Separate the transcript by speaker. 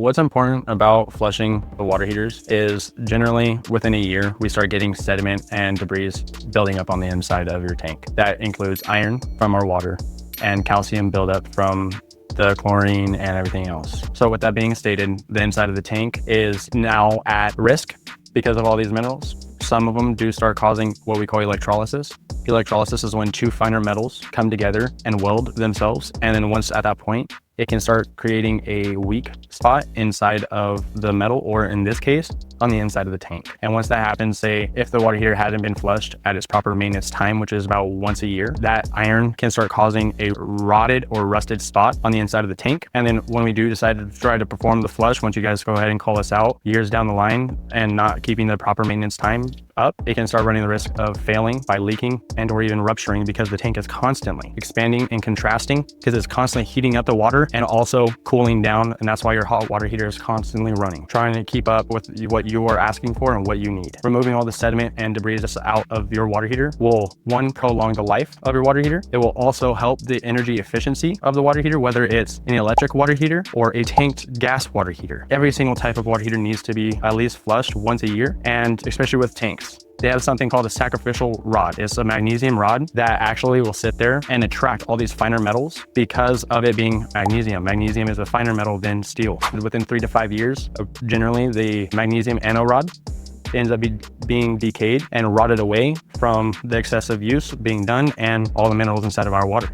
Speaker 1: What's important about flushing the water heaters is generally within a year, we start getting sediment and debris building up on the inside of your tank. That includes iron from our water and calcium buildup from the chlorine and everything else. So with that being stated, the inside of the tank is now at risk because of all these minerals. Some of them do start causing what we call electrolysis. Electrolysis is when two finer metals come together and weld themselves. And then once at that point, it can start creating a weak spot inside of the metal, or in this case, on the inside of the tank. And once that happens, say if the water heater hadn't been flushed at its proper maintenance time, which is about once a year, that iron can start causing a rotted or rusted spot on the inside of the tank. And then when we do decide to try to perform the flush, once you guys go ahead and call us out years down the line and not keeping the proper maintenance time up, it can start running the risk of failing by leaking and or even rupturing, because the tank is constantly expanding and contrasting because it's constantly heating up the water and also cooling down. And that's why your hot water heater is constantly running, trying to keep up with what you are asking for and what you need. Removing all the sediment and debris just out of your water heater will, one, prolong the life of your water heater. It will also help the energy efficiency of the water heater, whether it's an electric water heater or a tanked gas water heater. Every single type of water heater needs to be at least flushed once a year, and especially with tanks. They have something called a sacrificial rod. It's a magnesium rod that actually will sit there and attract all these finer metals because of it being magnesium. Magnesium is a finer metal than steel. Within 3 to 5 years, generally the magnesium anode rod ends up being decayed and rotted away from the excessive use being done and all the minerals inside of our water.